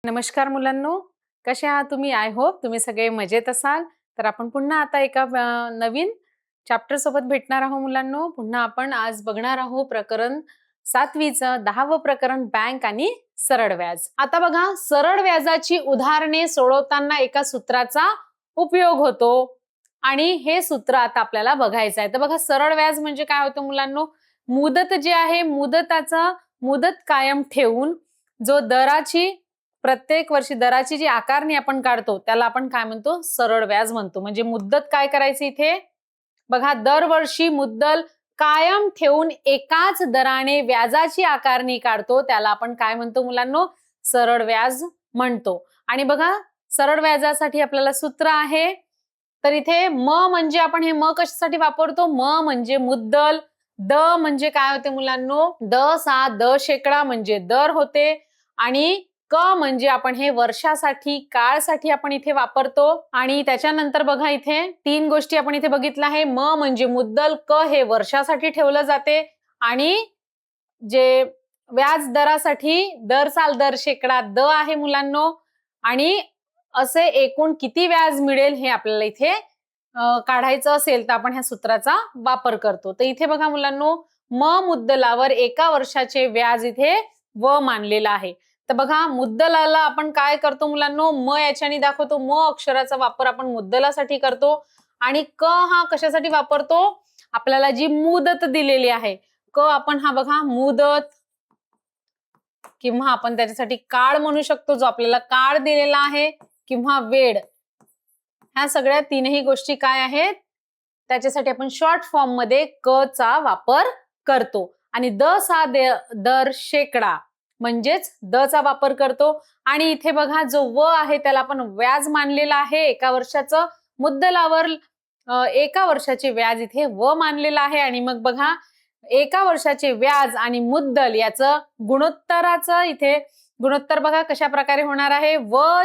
नमस्कार मुलांनो, कसे आहात तुम्ही? आय होप तुम्ही सगळे मजेत असाल. तर आपण पुन्हा आता एका नवीन चॅप्टर सोबत भेटणार आहोत मुलांनो. पुन्हा आपण आज बघणार आहोत प्रकरण 7वीचं 10वं प्रकरण बँक आणि सरळ व्याज. आता बघा, सरळ व्याजाची उदाहरणे सोडवताना एका सूत्राचा उपयोग होतो आणि हे सूत्र आता आपल्याला बघायचं आहे. तर बघा, सरळ व्याज म्हणजे काय होतं मुलांनो? मुदत जे आहे, मुदत कायम ठेवून जो प्रत्येक वर्षी दराची जी आकारणी आपण काढतो त्याला आपण काय म्हणतो? सरळ व्याज म्हणतो. म्हणजे मुद्दत काय करायची इथे? बघा, दरवर्षी मुद्दल कायम ठेवून एकाच दराने व्याजाची आकारणी काढतो त्याला आपण काय म्हणतो मुलांनो? सरळ व्याज म्हणतो. आणि बघा, सरळ व्याजासाठी आपल्याला सूत्र आहे. तर इथे म्हणजे आपण हे कशासाठी वापरतो? म्हणजे मुद्दल. द म्हणजे काय होते मुलांनो? द शेकडा म्हणजे दर होते. आणि म्हणजे आपण हे वर्षासाठी, काळसाठी आपण इथे वापरतो. आणि त्याच्यानंतर बघा, इथे 3 गोष्टी आपण इथे बघितल्या आहे. म्हणजे मुद्दल, हे वर्षासाठी ठेवलं जाते. आणि जे व्याज दरासाठी दर साल, दर शेकडा द आहे मुलांनो. आणि असे एकूण किती व्याज मिळेल हे आपल्याला इथे काढायचं असेल तर आपण ह्या सूत्राचा वापर करतो. तर इथे बघा मुलांनो, मुद्दलावर एका वर्षाचे व्याज इथे मानलेलं आहे. तर बघा, मुद्दलाला आपण काय करतो मुलांनो? याच्याने दाखवतो. अक्षराचा वापर आपण मुद्दलासाठी करतो. आणि हा कशासाठी वापरतो? आपल्याला जी मुदत दिलेली आहे, आपण हा बघा मुदत, किंवा आपण त्याच्यासाठी काळ म्हणू शकतो, जो आपल्याला काळ दिलेला आहे, किंवा वेळ. ह्या सगळ्या तीनही गोष्टी काय आहेत? त्याच्यासाठी आपण शॉर्ट फॉर्म मध्ये चा वापर करतो. आणि दर शेकडा म्हणजेच द चा वापर करतो. आणि इथे बघा, जो आहे त्याला आपण व्याज मानलेला आहे. एका वर्षाचं मुद्दलावर एका वर्षाचे व्याज इथे मानलेलं आहे. आणि मग बघा, एका वर्षाचे व्याज आणि मुद्दल याचं गुणोत्तराचं इथे गुणोत्तर बघा कशा प्रकारे होणार आहे?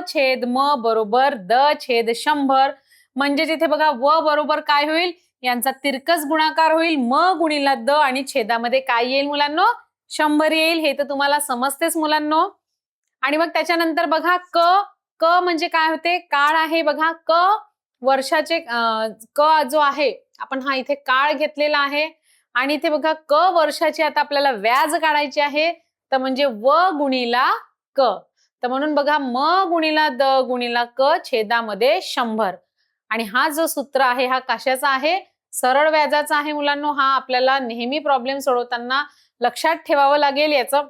छेद बरोबर द छेद 100. म्हणजे इथे बघा, बरोबर काय होईल? यांचा तिरकस गुणाकार होईल. गुणिला द, आणि छेदामध्ये काय येईल मुलांनो? 100 येईल. हे तर तुम्हाला समजतेच मुलांनो. आणि मग त्याच्यानंतर बघा, म्हणजे काय होते? काळ आहे. बघा, वर्षाचे जो आहे, आपण हा इथे काळ घेतलेला आहे. आणि इथे बघा, वर्षाची आता आपल्याला व्याज काढायचे आहे. तर म्हणजे गुणिला तर म्हणून बघा, गुणिला द गुणिला छेदामध्ये 100. आणि हा जो सूत्र आहे हा कशाचा आहे? सरळ व्याजाचा आहे मुलांनो. हा आपल्याला नेहमी प्रॉब्लेम सोडवताना लक्षात ठेवावं लागेल. याचा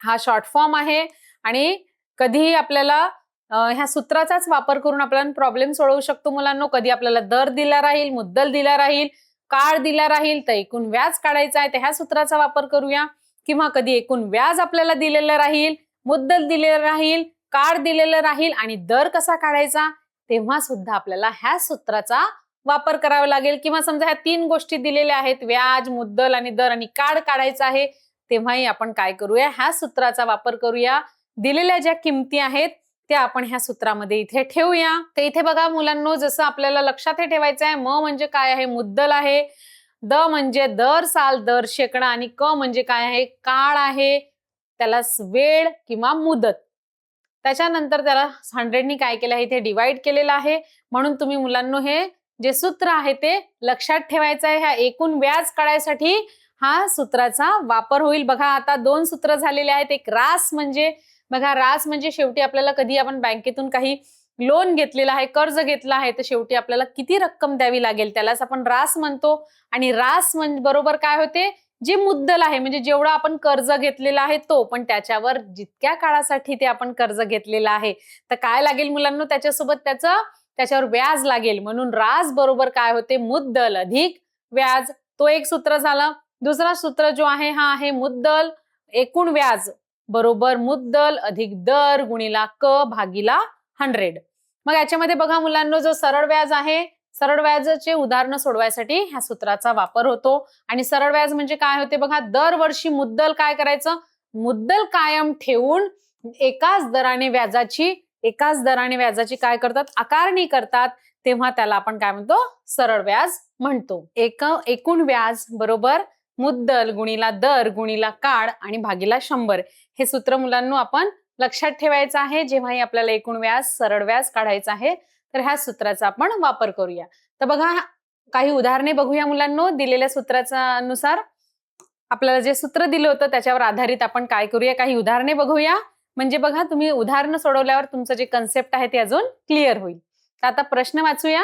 हा शॉर्ट फॉर्म आहे. आणि कधीही आपल्याला ह्या सूत्राचाच वापर करून आपण प्रॉब्लेम सोडवू शकतो मुलांनो. कधी आपल्याला दर दिला राहील, मुद्दल दिला राहील, काळ दिला राहील, तर एकूण व्याज काढायचा आहे, तर ह्या सूत्राचा वापर करूया. किंवा कधी एकूण व्याज आपल्याला दिलेलं राहील, मुद्दल दिलेलं राहील, काळ दिलेलं राहील, आणि दर कसा काढायचा, तेव्हा सुद्धा आपल्याला ह्या सूत्राचा वापर करावा लागेल. किंवा समजा ह्या 3 गोष्टी दिलेल्या आहेत, व्याज, मुद्दल आणि दर, आणि काळ काढायचा आहे, तेव्हाही आपण काय करूया? ह्या सूत्राचा वापर करूया. दिलेल्या ज्या किमती आहेत त्या आपण ह्या सूत्रामध्ये इथे ठेवूया. तर इथे बघा मुलांनो, जसं आपल्याला लक्षात हे ठेवायचं आहे, म्हणजे काय आहे? मुद्दल आहे. द म्हणजे दर साल, दर शेकडा, आणि म्हणजे काय आहे? काळ आहे. त्याला वेळ किंवा मुदत. त्याच्यानंतर त्याला 100 काय केलं आहे? इथे डिवाइड केलेलं आहे. म्हणून तुम्ही मुलांनो हे जे सूत्र आहे ते लक्षात ठेवायचं आहे. ह्या एकूण व्याज काढायसाठी हा सूत्राचा वापर होईल. बघा, आता 2 सूत्र झालेले आहेत. एक रास म्हणजे, बघा, रास म्हणजे शेवटी आपल्याला कधी आपण बँकेतून काही लोन घेतलेलं आहे, कर्ज घेतलं आहे, तर शेवटी आपल्याला किती रक्कम द्यावी लागेल त्यालाच आपण रास म्हणतो. आणि रास म्हणजे बरोबर काय होते? जे मुद्दल आहे, म्हणजे जेवढं आपण कर्ज घेतलेला आहे तो, पण त्याच्यावर जितक्या काळासाठी ते आपण कर्ज घेतलेलं आहे, तर काय लागेल मुलांनो? त्याच्यासोबत त्याच्यावर व्याज लागेल. म्हणून रास बरोबर काय होते? मुद्दल अधिक व्याज. तो एक सूत्र झालं. दुसरा सूत्र जो आहे हा आहे मुद्दल एकूण व्याज बरोबर मुद्दल अधिक दर गुणिला भागिला 100. मग याच्यामध्ये बघा मुलांनो, जो सरळ व्याज आहे, सरळ व्याजाचे उदाहरण सोडवायसाठी ह्या सूत्राचा वापर होतो. आणि सरळ व्याज म्हणजे काय होते? बघा, दरवर्षी मुद्दल काय करायचं? मुद्दल कायम ठेवून एकाच दराने व्याजाची काय करतात? आकारणी करतात. तेव्हा त्याला आपण काय म्हणतो? सरळ व्याज म्हणतो. एकूण व्याज बरोबर मुद्दल गुणिला दर गुणिला काळ आणि भागिला 100. हे सूत्र मुलांनो आपण लक्षात ठेवायचं आहे जेव्हाही आपल्याला एकूण व्याज सरळ व्याज काढायचं आहे तर ह्या सूत्राचा आपण वापर करूया. तर बघा काही उदाहरणे बघूया मुलांनो. दिलेल्या सूत्राच्या अनुसार आपल्याला जे सूत्र दिलं होतं त्याच्यावर आधारित आपण काय करूया, काही उदाहरणे बघूया. म्हणजे बघा तुम्ही उदाहरणं सोडवल्यावर तुमचं जे कन्सेप्ट आहे ते अजून क्लिअर होईल. तर आता प्रश्न वाचूया.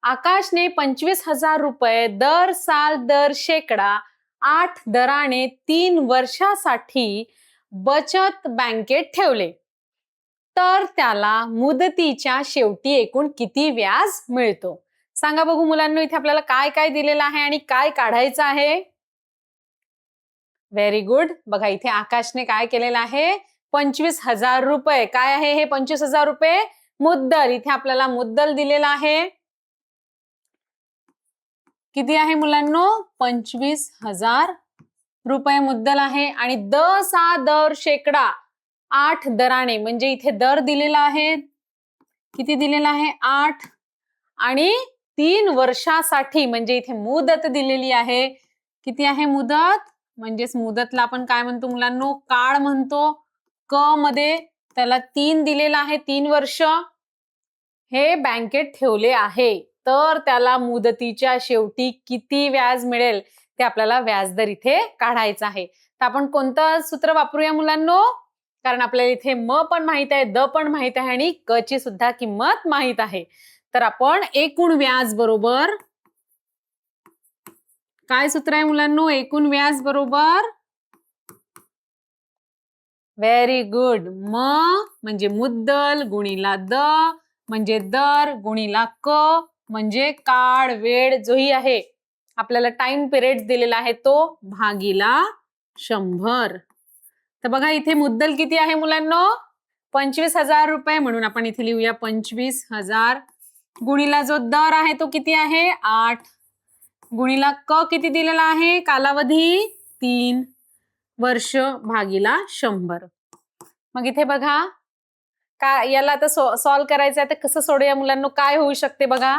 आकाशने 25,000 रुपये दर साल दर शेकडा 8 दराने 3 वर्षासाठी बचत बँकेत ठेवले तर त्याला मुदतीच्या शेवटी एकूण किती व्याज मिळतो? सांगा बघू मुलांनो, इथे आपल्याला काय काय दिलेलं आहे आणि काय काढायचं आहे? Very good. बघा इथे आकाशने काय केलेलं आहे, 25,000 रुपये. काय आहे हे 25,000 रुपये? मुद्दल. इथे आपल्याला मुद्दल दिलेला आहे. किती आहे मुलांनो? 25,000 रुपये मुद्दल आहे आणि दर शेकडा 8 दराने, म्हणजे इथे दर दिलेला आहे. किती दिलेला आहे? 8. आणि 3 वर्षासाठी, म्हणजे इथे मुदत दिलेली आहे. किती आहे मुदत? म्हणजेच मुदतला आपण काय म्हणतो मुलांनो? काळ म्हणतो. क मध्ये त्याला 3 दिलेला आहे, 3 वर्ष हे बँकेत ठेवले आहे. तर त्याला मुदतीच्या शेवटी किती व्याज मिळेल ते आपल्याला व्याजदर इथे काढायचं आहे. तर आपण कोणतं सूत्र वापरूया मुलांनो? कारण आपल्याला इथे म पण माहित आहे, द पण माहित आहे आणि क ची सुद्धा किंमत माहित आहे. तर आपण एकूण व्याज बरोबर, काय सूत्र आहे मुलांनो? एकूण व्याज बरोबर, व्हेरी गुड, म म्हणजे मुद्दल गुणिला द म्हणजे दर गुणिला क म्हणजे काळ वेळ जोही आहे आपल्याला टाइम पिरियड दिलेला आहे तो भागीला 100. तर बघा इथे मुद्दल किती आहे मुलांनो? 25,000 रुपये, म्हणून आपण इथे लिहूया 25,000 गुणिला जो दर आहे तो किती आहे? 8 गुणिला क किती दिलेला आहे? कालावधी 3 वर्ष भागीला 100. मग इथे बघा का याला आता सॉल्व करायचं आहे तर कसं सोडूया मुलांनो? काय होऊ शकते बघा?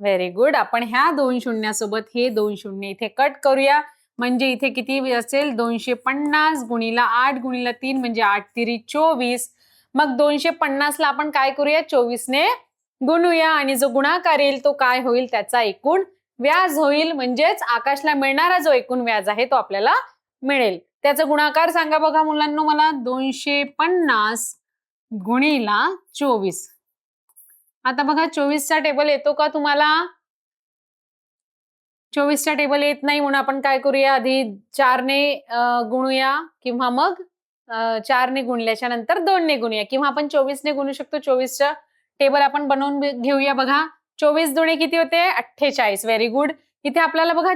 Very good. आपण ह्या 2 शून्यासोबत हे 2 शून्य इथे कट करूया. म्हणजे इथे किती असेल? 250 गुणिला 8 गुणिला 3 म्हणजे 8 तिरी 24. मग 250 ला आपण काय करूया? 24 ने गुणूया आणि जो गुणाकार येईल तो काय होईल? त्याचा एकूण व्याज होईल. म्हणजेच आकाशला मिळणारा जो एकूण व्याज आहे तो आपल्याला मिळेल. त्याचा गुणाकार सांगा बघा मुलांनो मला. 250 गुणिला 24. आता बघा 24 चा टेबल येतो का तुम्हाला? 24 चा टेबल येत नाही, म्हणून आपण काय करूया? आधी 4 ने गुणूया किंवा मग 4 ने गुणल्याच्या नंतर 2 ने गुणूया किंवा आपण 24 ने गुणू शकतो. 24 चा टेबल आपण बनवून घेऊया. बघा 24 दुणे किती होते? 48. Very good. इथे आपल्याला बघा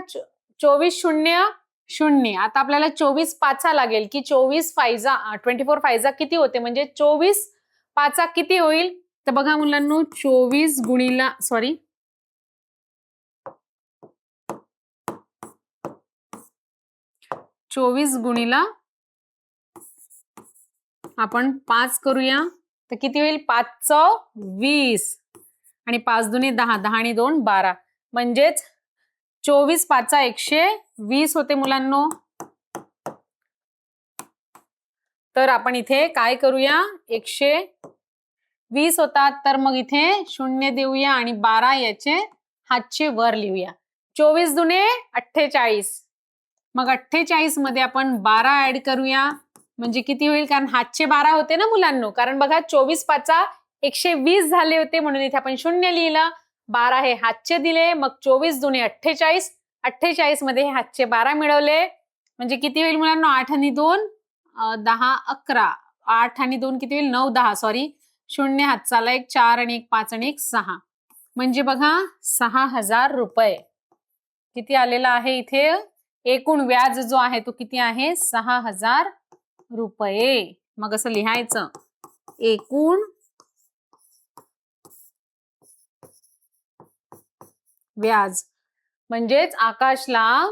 24 शून्य शून्य. आता आपल्याला 24 पाचा लागेल की 24 फायजा 24 फायजा किती होते? म्हणजे 24 पाचा किती होईल? तर बघा मुलांनो 24 गुणिला 24 गुणिला आपण 5 करूया तर किती होईल? 5 चौ 20 आणि 5 दुणे 10, 10 आणि 2 12. म्हणजेच 24 पाचा 120 होते मुलांनो. तर आपण इथे काय करूया? 120 होतात तर मग इथे 0 देऊया आणि 12 याचे हातचे वर लिहूया. 24 दुणे 48. मग 48 मध्ये आपण 12 ऍड करूया म्हणजे किती होईल? कारण हातचे 12 होते ना मुलांनो. कारण बघा 24 पाचा 120 झाले होते म्हणून इथे आपण 0 लिहिलं. 12 हे हातचे दिले. मग 24 दुणे 48. 48 मध्ये हे हातचे 12 मिळवले म्हणजे किती होईल मुलांनो? 8 आणि 2 10 11. 8 आणि 2 किती होईल? 9 10. सॉरी 0 हातचाला 1 4 आणि 1 5 आणि 1 6. म्हणजे बघा 6,000 रुपये किती आलेला आहे इथे? एकूण व्याज जो आहे तो किती आहे? 6,000 रुपये. मग असं लिहायचं, एकूण व्याज. म्हणजेच आकाशला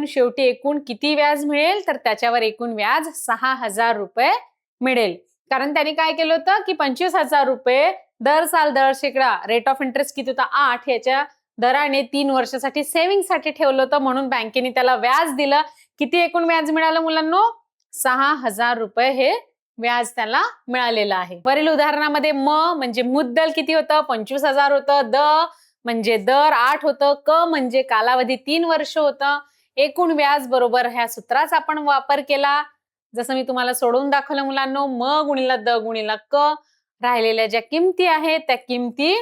शेवटी एकूण किती व्याज मिळेल? तर त्याच्यावर एकूण व्याज 6,000 रुपये मिळेल. कारण त्याने काय केलं होतं की 25,000 रुपये दर साल दर शेकडा रेट ऑफ इंटरेस्ट किती होता? 8 याच्या दराने 3 वर्षासाठी सेव्हिंग साठी ठेवलं होतं म्हणून बँकेने त्याला व्याज दिलं. किती एकूण व्याज मिळालं मुलांनो? 6,000 रुपये हे व्याज त्याला मिळालेलं आहे. वरील उदाहरणामध्ये म म्हणजे मुद्दल किती होतं? 25,000 होतं. द म्हणजे दर 8 होतं. क म्हणजे कालावधी 3 वर्ष होतं. एकूण व्याज बरोबर ह्या सूत्राचा आपण वापर केला. जसं मी तुम्हाला सोडवून दाखवलं मुलांनो, म गुणिला द गुणिला क. राहिलेल्या ज्या किमती आहेत त्या किमती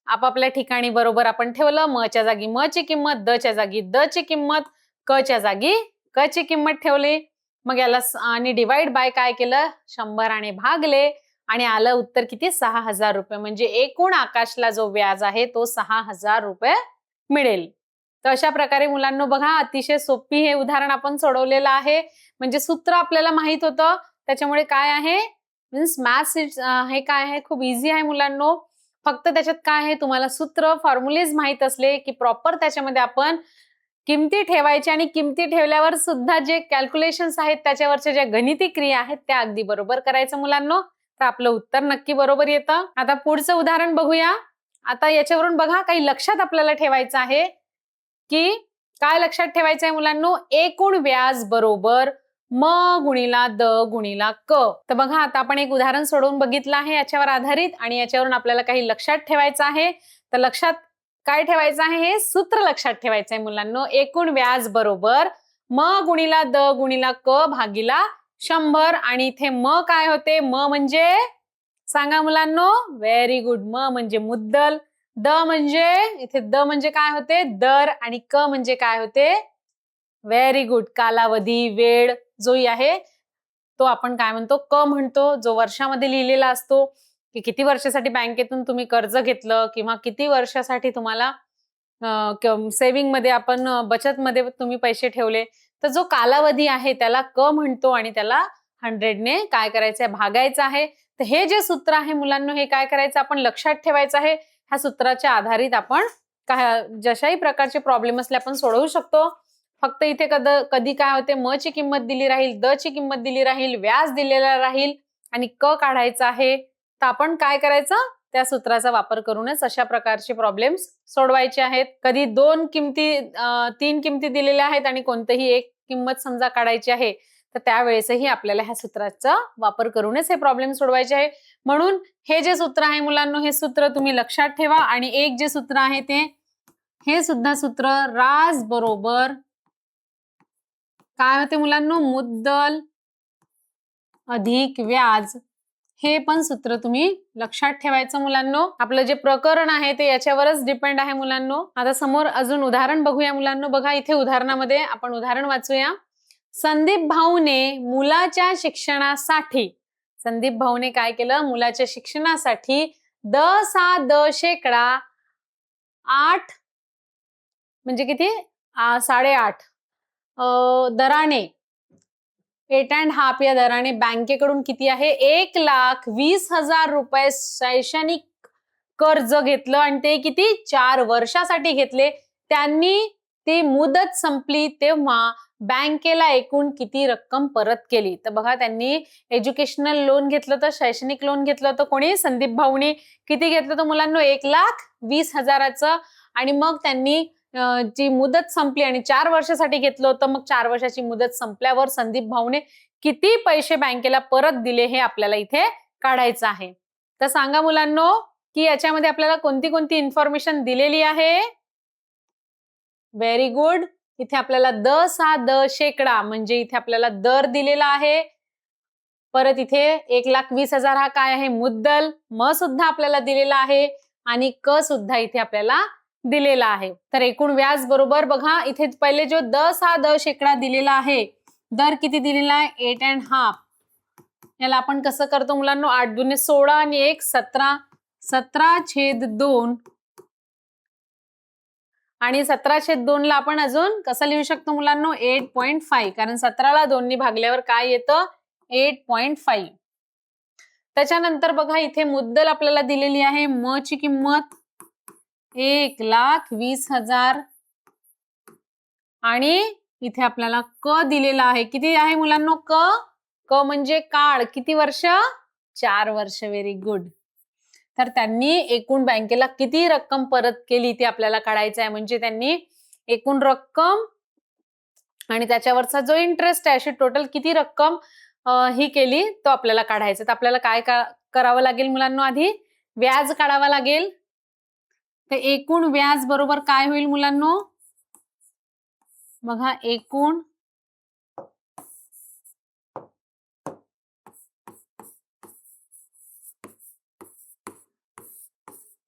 आपापल्या ठिकाणी बरोबर आपण ठेवलं. म च्या जागी म ची किंमत, द च्या जागी द ची किंमत, क च्या जागी क ची किंमत ठेवली. मग याला आणि डिवाइड बाय काय केलं? 100 आणि भागले आणि आलं उत्तर किती? 6,000 रुपये. म्हणजे एकूण आकाशला जो व्याज आहे तो 6,000 रुपये मिळेल. तर अशा प्रकारे मुलांनो बघा, अतिशय सोपी हे उदाहरण आपण सोडवलेलं आहे. म्हणजे सूत्र आपल्याला माहित होतं, त्याच्यामुळे काय आहे मीन्स मॅथ्स हे काय आहे खूप इझी आहे मुलांनो. फक्त त्याच्यात काय आहे, तुम्हाला सूत्र फॉर्म्युलेज माहित असले की प्रॉपर त्याच्यामध्ये आपण किमती ठेवायच्या आणि किमती ठेवल्यावर सुद्धा जे कॅल्क्युलेशन्स आहेत त्याच्यावरच्या ज्या गणिती क्रिया आहेत त्या अगदी बरोबर करायचं मुलांनो. तर आपलं उत्तर नक्की बरोबर येतं. आता पुढचं उदाहरण बघूया. आता याच्यावरून बघा काही लक्षात आपल्याला ठेवायचं आहे की काय लक्षात ठेवायचं आहे मुलांनो? एकूण व्याज बरोबर म गुणिला द गुणिला क. तर बघा आता आपण एक उदाहरण सोडवून बघितलं आहे याच्यावर आधारित आणि याच्यावरून आपल्याला काही लक्षात ठेवायचं आहे. तर लक्षात काय ठेवायचं आहे? हे सूत्र लक्षात ठेवायचं आहे मुलांनो. एकूण व्याज बरोबर म गुणिला द गुणिला क भागीला 100 आणि इथे म काय होते? म म्हणजे सांगा मुलांनो? Very good. म म्हणजे मुद्दल. द म्हणजे इथे द म्हणजे काय होते? दर आणि क म्हणजे काय होते? Very good. कालावधी, वेळ जोही आहे तो आपण काय म्हणतो? क म्हणतो. जो वर्षामध्ये लिहिलेला असतो की किती वर्षासाठी बँकेतून तुम्ही कर्ज घेतलं किंवा किती वर्षासाठी तुम्हाला सेव्हिंग मध्ये आपण बचत मध्ये तुम्ही पैसे ठेवले. तर जो कालावधी आहे त्याला क म्हणतो आणि त्याला 100 ने काय करायचंय? भागायचं आहे. तर हे जे सूत्र आहे मुलांनो, हे काय करायचं? आपण लक्षात ठेवायचं आहे. ह्या सूत्राच्या आधारित आपण जशाही प्रकारचे प्रॉब्लेम असले आपण सोडवू शकतो. फक्त इथे कधी काय होते? म ची किंमत दिली राहील, द ची किंमत दिली राहील, व्याज दिलेला राहील आणि क काढायचा आहे. तर आपण काय करायचं? त्या सूत्राचा वापर करूनच अशा प्रकारचे प्रॉब्लेम्स सोडवायचे आहेत. कधी 2 किमती 3 किमती दिलेल्या आहेत आणि कोणतीही एक किंमत समजा काढायची आहे, तर त्यावेळेसही आपल्याला ह्या सूत्राचा वापर करूनच हे प्रॉब्लेम सोडवायचे आहे. म्हणून हे जे सूत्र आहे मुलांनो, हे सूत्र तुम्ही लक्षात ठेवा आणि एक जे सूत्र आहे ते हे सुद्धा सूत्र राज बरोबर काय होते मुलांनो? मुद्दल अधिक व्याज. हे पण सूत्र तुम्ही लक्षात ठेवायचं मुलांनो. आपलं जे प्रकरण आहे ते याच्यावरच डिपेंड आहे मुलांनो. आता समोर अजून उदाहरण बघूया मुलांनो. बघा इथे उदाहरणामध्ये आपण उदाहरण वाचूया. संदीप भाऊने मुलाच्या शिक्षणासाठी संदीप भाऊने काय केलं? मुलाच्या शिक्षणासाठी 10% 8 म्हणजे किती? 8.5 दराने 8.5 या दराने बँकेकडून किती आहे? 1,20,000 रुपये शैक्षणिक कर्ज घेतलं आणि ते किती? 4 वर्षासाठी घेतले. त्यांनी ती मुदत संपली तेव्हा बँकेला एकूण किती रक्कम परत केली? तर बघा त्यांनी एज्युकेशनल लोन घेतलं होतं, शैक्षणिक लोन घेतलं होतं. कोणी? संदीप भाऊनी. किती घेतलं होतं मुलांनो? 1,20,000 आणि मग त्यांनी जी मुदत संपली आणि 4 वर्षासाठी घेतलं होतं. मग 4 वर्षाची मुदत संपल्यावर संदीप भाऊने किती पैसे बँकेला परत दिले हे आपल्याला इथे काढायचं आहे. तर सांगा मुलांनो की याच्यामध्ये आपल्याला कोणती कोणती इन्फॉर्मेशन दिलेली आहे? Very good. इथे आपल्याला शेकडा म्हणजे इथे आपल्याला दर दिलेला आहे. परत इथे 1,20,000 हा काय आहे? मुद्दल. म सुद्धा आपल्याला दिलेला आहे आणि क सुद्धा इथे आपल्याला दिलेला आहे. तर एकूण व्याज बरोबर बघा इथे पहिले जो शेकडा दिलेला आहे. दर किती दिलेला आहे? 8.5. याला आपण कसं करतो मुलांनो? 8 दुने 16 आणि 1 17. 17/2 आणि 17/2 ला आपण अजून कसं लिहू शकतो मुलांनो? 8.5 कारण 17ला 2 ने भागल्यावर काय येतं? 8.5. त्याच्यानंतर बघा इथे मुद्दल आपल्याला दिलेली आहे. म ची किंमत 1,20,000 आणि इथे आपल्याला क दिलेला आहे. किती आहे मुलांनो? क म्हणजे काळ. किती वर्ष? 4 वर्ष. Very good. तर त्यांनी एकूण बँकेला किती रक्कम परत केली ते आपल्याला काढायचं आहे. म्हणजे त्यांनी एकूण रक्कम आणि त्याच्यावरचा जो इंटरेस्ट आहे, अशी टोटल किती रक्कम ही केली तो आपल्याला काढायचं. तर आपल्याला काय करावं लागेल मुलांनो? आधी व्याज काढावं लागेल. तर एकूण व्याज बरोबर काय होईल मुलांनो? बघा, एकूण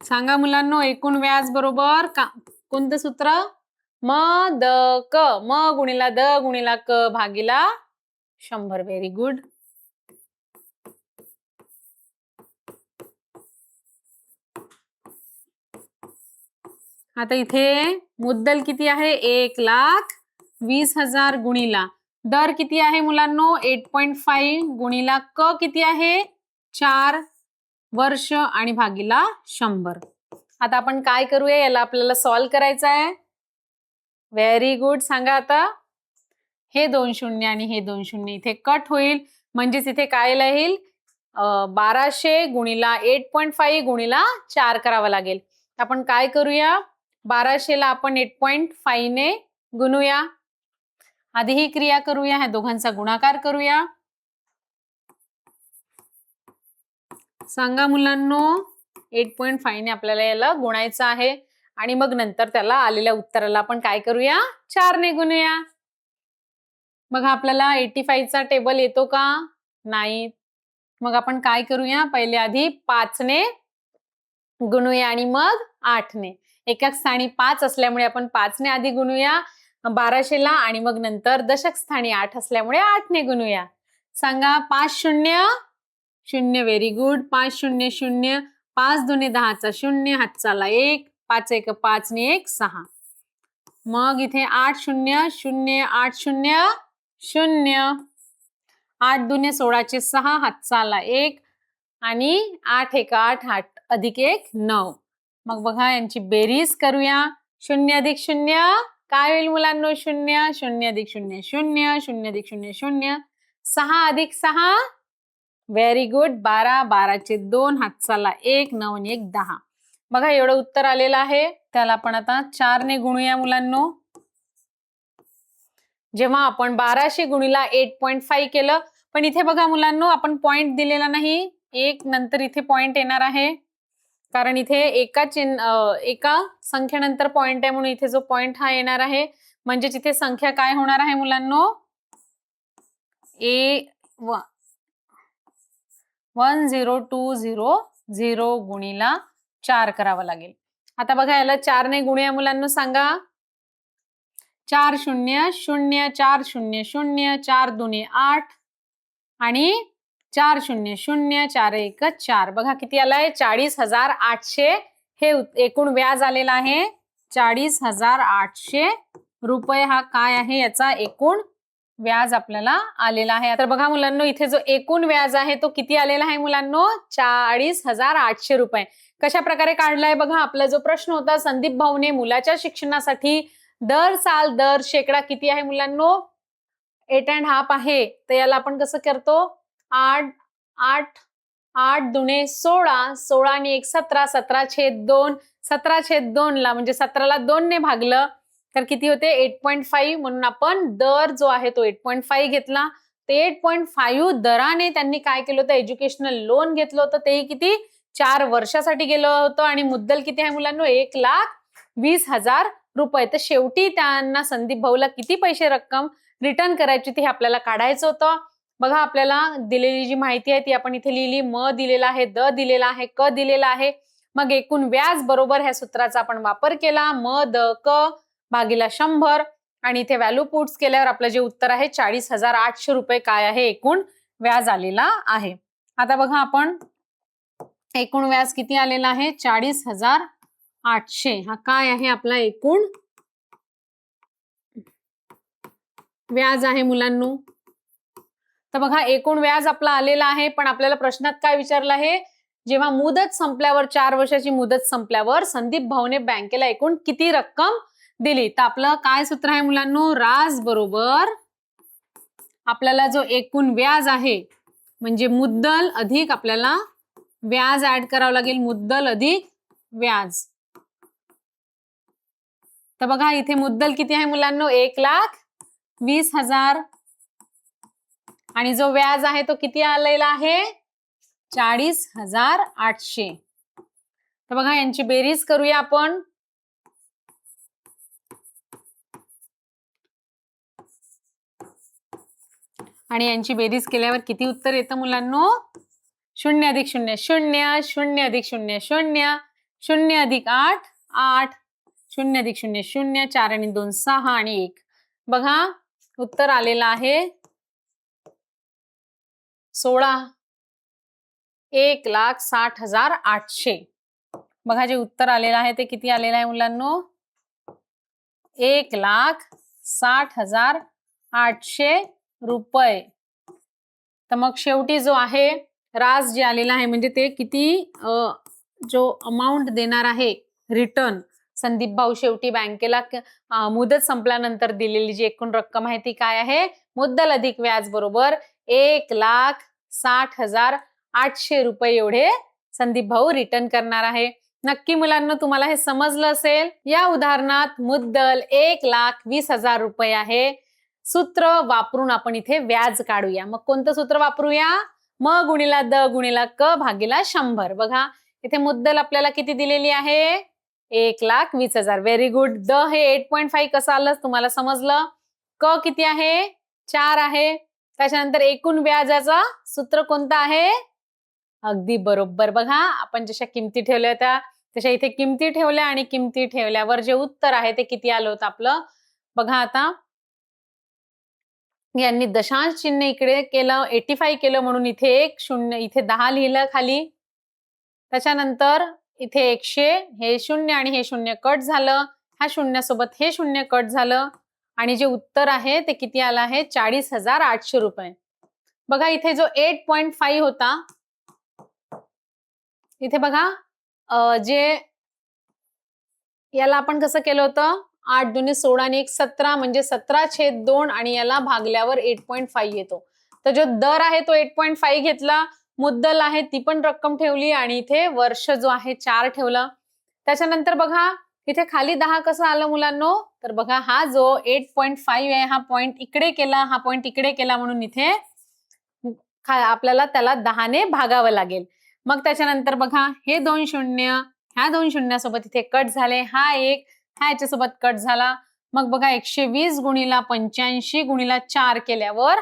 सांगा मुलांनो, एकूण व्याज बरोबर कोणतं सूत्र? म द क. म गुणिला द गुणिला क भागिला 100. Very good. आता इथे मुद्दल किती आहे? 1,20,000 गुणिला दर किती आहे मुलांनो? 8.5 गुणिला क किती आहे? 4 वर्ष आणि भागिला 100. आता आपण काय करूया? याला आपल्याला सॉल्व करायचं आहे. Very good. सांगा आता. हे 2 शून्य आणि हे 2 शून्य इथे कट होईल, म्हणजेच इथे काय राहील? 1200 गुणिला 8.5 गुणिला 4 करावं लागेल. आपण काय करूया? 1200 ला आपण 8.5 ने गुणूया. आधी ही क्रिया करूया, ह्या दोघांचा गुणाकार करूया. सांगा मुलांनो, 8.5 ने आपल्याला याला गुणायचं आहे आणि मग नंतर त्याला आलेल्या उत्तराला आपण काय करूया? 4 ने गुणूया. मग आपल्याला 85 चा टेबल येतो का? नाही. मग आपण काय करूया? पहिले आधी 5 ने गुणूया आणि मग 8 ने. एकक स्थानी 5 असल्यामुळे आपण 5 ने आधी गुणूया 1200 ला आणि मग नंतर दशक स्थानी 8 असल्यामुळे 8 ने गुणूया. सांगा. 5 शून्य 0. Very good. 5 शून्य 0. 5 दुने 10 चा 0, हातचाला 1, 5 एक 5 ने 1 6. मग इथे 8 शून्य 0, 8 शून्य 0. 8 दुने 16 चे 6, हातचाला 1 आणि 8 एक 8, 8 अधिक 1 9. मग बघा, यांची बेरीज करूया. 0 अधिक 0 काय होईल मुलांनो? 0. 0 अधिक 0 0. 0 अधिक 0 0. 6 अधिक 6 व्हेरी गुड 12. 12 चे 2, हातचाला 1 9 आणि 1 10. बघा, एवढं उत्तर आलेलं आहे. त्याला आपण आता 4 ने गुणूया मुलांनो. जेव्हा आपण 1200 गुणिला 8.5 केलं, पण इथे बघा मुलांनो, आपण पॉइंट दिलेला नाही. एक नंतर इथे पॉइंट येणार आहे, कारण इथे एका संख्येनंतर पॉइंट आहे, म्हणून इथे जो पॉइंट हा येणार आहे. म्हणजे इथे संख्या काय होणार आहे मुलांनो? 10200 गुणिला 4 करावं लागेल. आता बघा, याला 4 ने गुणूया मुलांनो. सांगा. 4 शून्य 0, 4 शून्य 0, 4 दुने 8 आणि 4 शून्य 0, 4 एक 4. बघा किती आलाय? 40,800 हे एकूण व्याज आलेलं आहे. 40,800 रुपये हा काय आहे? याचा एकूण व्याज आपल्याला आलेला आहे. तर बघा मुलांनो, इथे जो एकूण व्याज आहे तो किती आलेला आहे मुलांनो? 40,800 रुपये. कशा प्रकारे काढलाय बघा. आपला जो प्रश्न होता, संदीप भाऊने मुलाच्या शिक्षणासाठी दर साल दर शेकडा किती आहे मुलांनो? 8.5 आहे. तर याला आपण कसं करतो? 8 दुने 16, 16 आणि 1 17, 17/2. 17/2 ला म्हणजे 17ला 2 ने भागलं तर किती होते? 8.5. म्हणून आपण दर जो आहे तो 8.5 घेतला. ते 8.5 दराने त्यांनी काय केलं होतं? एज्युकेशनल लोन घेतलं होतं. तेही किती? 4 वर्षासाठी गेलं होतं. आणि मुद्दल किती आहे मुलांनो? 1,20,000 रुपये. तर शेवटी त्यांना, संदीप भाऊला, किती पैसे रक्कम रिटर्न करायची ती आपल्याला काढायचं होतं. बघा, आपल्याला दिलेली जी माहिती आहे ती आपण इथे लिहिली. म दिलेला आहे, द दिलेला आहे, क दिलेला आहे. मग एकूण व्याज बरोबर ह्या सूत्राचा आपण वापर केला. म द क भागिला 100 आणि इथे व्हॅल्यू पुट्स केल्यावर आपलं जे उत्तर आहे 40,800 रुपये काय आहे? एकूण व्याज आलेला आहे. आता बघा, आपण एकूण व्याज किती आलेला आहे? 40,800 हा काय आहे? आपला एकूण व्याज आहे मुलांनो. तर बघा, एकूण व्याज आपला आलेला आहे, पण आपल्याला प्रश्नात काय विचारलं आहे? जेव्हा मुदत संपल्यावर, 4 वर्षाची मुदत संपल्यावर संदीप भाऊने बँकेला एकूण किती रक्कम दिली? तर आपलं काय सूत्र आहे मुलांनो? राज बरोबर आपल्याला जो एकूण व्याज आहे, म्हणजे मुद्दल अधिक आपल्याला व्याज ऍड करावं लागेल. मुद्दल अधिक व्याज. तर बघा, इथे मुद्दल किती आहे मुलांनो? 1,20,000 20,000 आणि जो व्याज आहे तो किती आलेला आहे 40,800. तर बघा यांची बेरीज करूया आपण. आणि यांची बेरीज केल्यावर किती उत्तर येतं मुलांनो 0 अधिक 0 0 0 अधिक 0 0 0 अधिक 8 8 0 अधिक 0 0 4 आणि 2 6 आणि 1. बघा उत्तर आलेलं आहे 1,60,800. बघा जे उत्तर आलेलं आहे ते किती आलेलं आहे मुलांनो 1,60,800 रुपये. तर मग शेवटी जो आहे रास जे आलेला आहे म्हणजे ते किती जो अमाऊंट देणार आहे रिटर्न संदीप भाऊ शेवटी बँकेला मुदत संपल्यानंतर दिलेली जी एकूण रक्कम आहे ती काय आहे मुद्दल अधिक व्याज बरोबर 1,60,800 रुपये एवढे संदीप भाऊ रिटर्न करणार आहे. नक्की मुलांना तुम्हाला हे समजलं असेल. या उदाहरणात मुद्दल 1,20,000 रुपये आहे. सूत्र वापरून आपण इथे व्याज काढूया. मग कोणतं सूत्र वापरूया म गुणिला द गुणिला क भागीला 100. बघा इथे मुद्दल आपल्याला किती दिलेली आहे 1,20,000. Very good. द हे 8.5 कसं आलं तुम्हाला समजलं. क किती आहे 4 आहे. त्याच्यानंतर एकूण व्याजाचा सूत्र कोणतं आहे अगदी बरोबर. बघा आपण जशा किमती ठेवल्या होत्या तशा इथे किमती ठेवल्या आणि किमती ठेवल्यावर जे उत्तर आहे ते किती आलं होतं आपलं. बघा आता यांनी दशांश चिन्ह इकडे केलं 85 केलं म्हणून इथे 1 0 इथे 10 लिहिलं खाली. त्याच्यानंतर इथे 100 हे 0 आणि हे 0 कट झालं. ह्या शून्यासोबत हे 0 कट झालं आणि जे उत्तर आहे ते किती आलं आहे 40,800 रुपये. बघा इथे जो 8.5 होता इथे बघा जे याला आपण कसं केलं होतं 8 दुने 16 आणि 1 17 म्हणजे 17/2 आणि याला भागल्यावर 8.5 येतो. तर जो दर आहे तो 8.5 घेतला. मुद्दल आहे ती पण रक्कम ठेवली आणि इथे वर्ष जो आहे 4 ठेवला. त्याच्यानंतर बघा इथे खाली 10 कसं आलं मुलांनो तर बघा हा जो 8.5 आहे हा पॉइंट इकडे केला हा पॉइंट इकडे केला म्हणून इथे आपल्याला त्याला 10 ने भागावं लागेल. मग त्याच्यानंतर बघा हे 2 शून्य ह्या 2 शून्यासोबत इथे कट झाले. हा 1 ह्या याच्यासोबत कट झाला. मग बघा 120 गुणिला 85 गुणिला 4 केल्यावर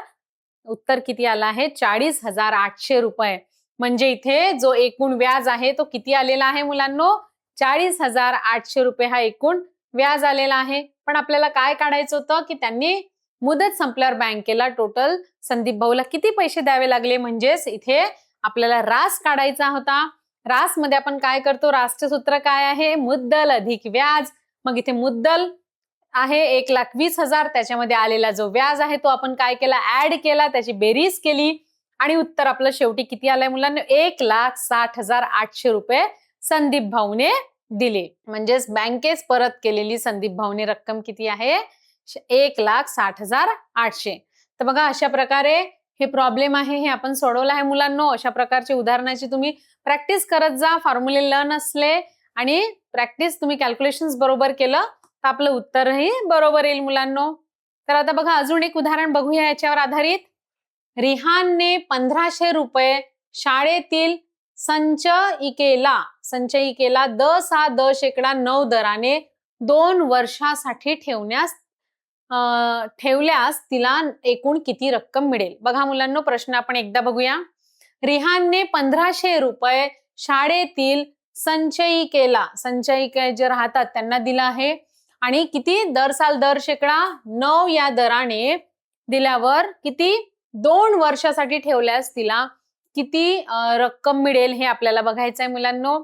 उत्तर किती आला आहे 40,800 रुपये. म्हणजे इथे जो एकूण व्याज आहे तो किती आलेला आहे मुलांनो 40,800 रुपये हा एकूण व्याज आलेला आहे. पण आपल्याला काय काढायचं होतं की त्यांनी मुदत संपल्यावर बँकेला टोटल संदीप भाऊला किती पैसे द्यावे लागले म्हणजेच इथे आपल्याला रास काढायचा होता. रास मध्ये आपण काय करतो रासचे सूत्र काय आहे मुद्दल अधिक व्याज. मग इथे मुद्दल आहे 1,20,000 त्याच्यामध्ये आलेला जो व्याज आहे तो आपण काय केला ऍड केला त्याची बेरीज केली आणि उत्तर आपलं शेवटी किती आलंय मुलांना 1,60,800 रुपये संदीप भाऊने दिले. म्हणजेच बँकेस परत केलेली संदीप भाऊने रक्कम किती आहे 1,60,800. तर बघा अशा प्रकारे हे प्रॉब्लेम आहे हे आपण सोडवलं आहे मुलांनो. अशा प्रकारची उदाहरणाची तुम्ही प्रॅक्टिस करत जा. फॉर्म्युले लर्न असले आणि प्रॅक्टिस तुम्ही कॅल्क्युलेशन्स बरोबर केलं तर आपलं उत्तरही बरोबर येईल मुलांनो. तर आता बघा अजून एक उदाहरण बघूया याच्यावर आधारित. रिहानने 1,500 रुपये शाळेतील संचयिकेला 10% दराने 2 वर्षासाठी ठेवल्यास तिला एकूण किती रक्कम मिळेल. बघा मुलांनो प्रश्न आपण एकदा बघूया. रिहानने 1,500 रुपये शाळेतील संचयिका जे राहतात त्यांना दिला आहे आणि किती दर 9 या दराने दिल्यावर किती 2 वर्षासाठी ठेवल्यास तिला किती रक्कम मिळेल हे आपल्याला बघायचं आहे मुलांनो.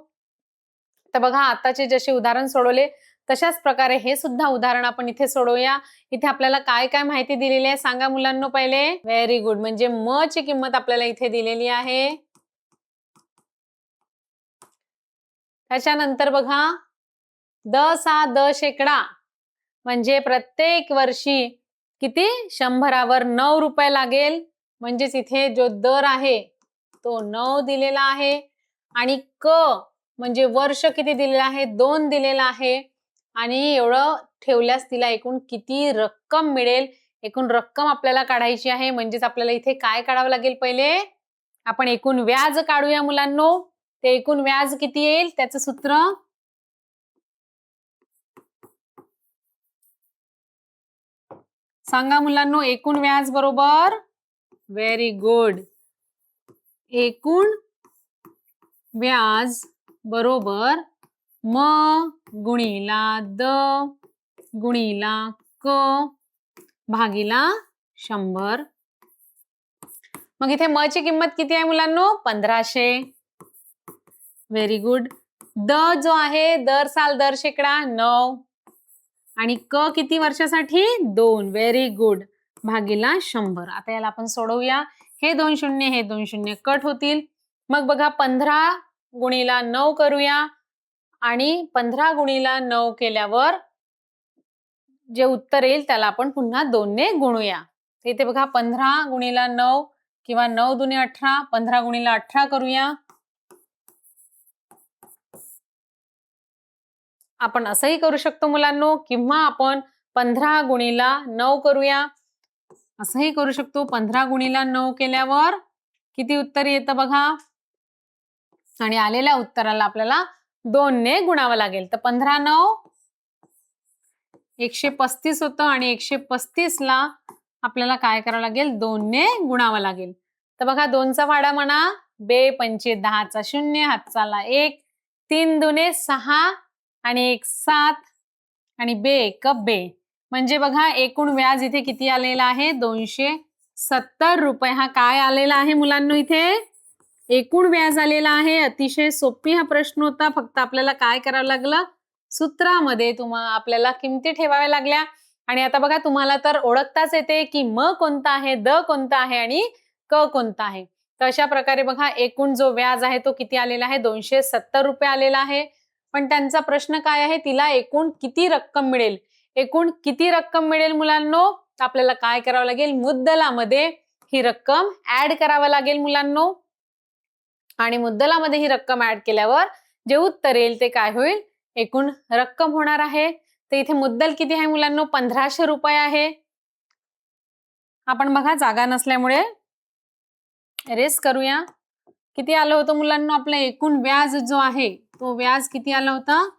तर बघा आताचे जसे उदाहरण सोडवले तशाच प्रकारे हे सुद्धा उदाहरण आपण इथे सोडवूया. इथे आपल्याला काय काय माहिती दिलेली आहे सांगा मुलांनो पहिले. Very good. म्हणजे म ची किंमत आपल्याला इथे दिलेली आहे. त्याच्यानंतर बघा 10% म्हणजे प्रत्येक वर्षी किती 100वर 9 रुपये लागेल. म्हणजेच इथे जो दर आहे तो 9 दिलेला आहे आणि क म्हणजे वर्ष किती दिलेलं आहे 2 दिलेला आहे आणि एवढं ठेवल्यास तिला एकूण किती रक्कम मिळेल एकूण रक्कम आपल्याला काढायची आहे. म्हणजेच आपल्याला इथे काय काढावं लागेल पहिले? आपण एकूण व्याज काढूया मुलांनो. ते एकूण व्याज किती येईल त्याचं सूत्र? सांगा मुलांनो, एकूण व्याज बरोबर? Very good. एकूण व्याज बरोबर म गुणिला द गुणिला क भागिला 100. मग इथे म ची किंमत किती आहे मुलांनो? 1500. Very good. द जो आहे दर साल दर शेकडा 9 आणि क किती वर्षासाठी? 2. Very good. भागिला 100. आता याला आपण सोडवूया. हे 2 शून्य हे 2 शून्य कट होतील. मग बघा 15 गुणिला 9 करूया आणि 15 गुणिला 9 केल्यावर जे उत्तर येईल त्याला आपण पुन्हा 2 ने गुणूया. इथे बघा 15 गुणिला 9 किंवा 9 दुने 18, 15 गुणिला 18 करूया. आपण असंही करू शकतो मुलांनो, किंवा आपण 15 गुणिला 9 करूया. असंही करू शकतो. 15 गुणिला 9 केल्यावर किती उत्तर येतं बघा. आणि आलेल्या उत्तराला आपल्याला 2 ने गुणावं लागेल. तर 15 9 135 होतं आणि 135 ला आपल्याला काय करावं लागेल? 2 ने गुणावं लागेल. तर बघा 2चा वाडा म्हणा. बे पंचे 10चा 0, हातचाला 1, 3 दुने 6 आणि 1 7 आणि बे एक बे. म्हणजे बघा एकूण व्याज इथे किती आलेला आहे? 270 रुपये. हा काय आलेला आहे मुलांनो? इथे एकूण व्याज आलेला आहे. अतिशय सोपी हा प्रश्न होता. फक्त आपल्याला काय करावं लागलं? सूत्रामध्ये आपल्याला किमती ठेवाव्या लागल्या. आणि आता बघा तुम्हाला तर ओळखताच येते की म कोणता आहे, द कोणता आहे आणि क कोणता आहे. तर अशा प्रकारे बघा एकूण जो व्याज आहे तो किती आलेला आहे? 270 रुपये आलेला आहे. पण त्यांचा प्रश्न काय आहे? तिला एकूण किती रक्कम मिळेल? एकूण किती रक्कम मिळेल मुलांनो? आपल्याला काय करावं लागेल? मुद्दलामध्ये ही रक्कम ऍड करावं लागेल मुलांनो. आणि मुद्दलामध्ये ही रक्कम ऍड केल्यावर जे उत्तर येईल ते काय होईल? एकूण रक्कम होणार आहे. तर इथे मुद्दल किती आहे मुलांनो? 1500 रुपये आहे. आपण बघा जागा नसल्यामुळे एरेस करूया. किती आलं होतं मुलांनो? आपलं एकूण व्याज जो आहे तो व्याज किती आलं होतं?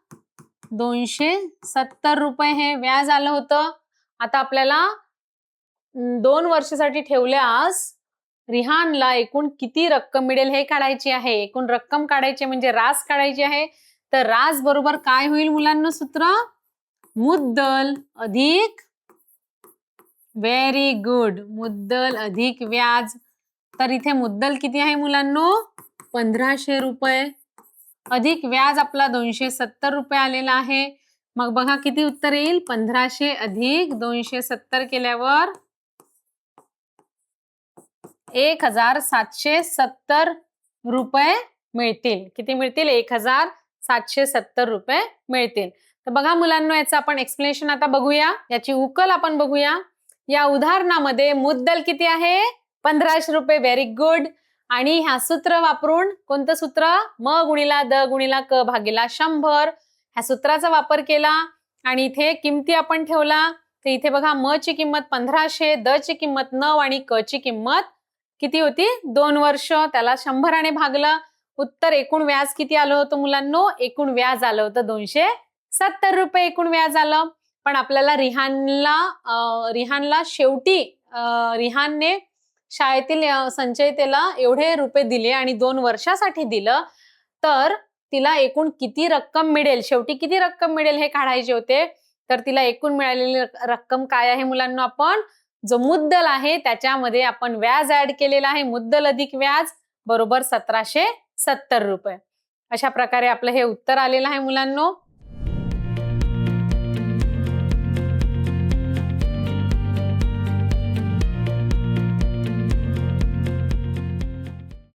270 रुपये हे व्याज आलं होतं. आता आपल्याला 2 वर्षासाठी ठेवल्यास रिहानला एकूण किती रक्कम मिळेल हे काढायची आहे. एकूण रक्कम काढायची म्हणजे रास काढायची आहे. तर रास बरोबर काय होईल मुलांनो सूत्र? मुद्दल अधिक, व्हेरी गुड, मुद्दल अधिक व्याज. तर इथे मुद्दल किती आहे मुलांनो? 1500 रुपये अधिक व्याज आपला 270 रुपये आलेला आहे. मग बघा किती उत्तर येईल? 1500 अधिक 270 केल्यावर 1770 रुपये मिळतील. किती मिळतील? 1770 रुपये मिळतील. तर बघा मुलांनो याचं आपण एक्सप्लेनेशन आता बघूया. याची उकल आपण बघूया. या उदाहरणामध्ये मुद्दल किती आहे? 1500 रुपये. Very good. आणि ह्या सूत्र वापरून, कोणतं सूत्र? म गुणिला द गुणिला क भागिला 100 ह्या सूत्राचा वापर केला आणि इथे किमती आपण ठेवला. तर इथे बघा म ची किंमत 1500, द ची किंमत 9 आणि क ची किंमत किती होती? 2 वर्ष. त्याला 100 ने भागलं. उत्तर एकूण व्याज किती आलं होतं मुलांनो? एकूण व्याज आलं होतं 270 रुपये एकूण व्याज आलं. पण आपल्याला रिहानला शेवटी रिहानने शाळेतील संचयितेला एवढे रुपये दिले आणि 2 वर्षासाठी दिलं. तर तिला एकूण किती रक्कम मिळेल, शेवटी किती रक्कम मिळेल हे काढायचे होते. तर तिला एकूण मिळालेली रक्कम काय आहे मुलांनो? आपण जो मुद्दल आहे त्याच्यामध्ये आपण व्याज ऍड केलेला आहे. मुद्दल अधिक व्याज बरोबर 1770 रुपये. अशा प्रकारे आपलं हे उत्तर आलेलं आहे मुलांनो.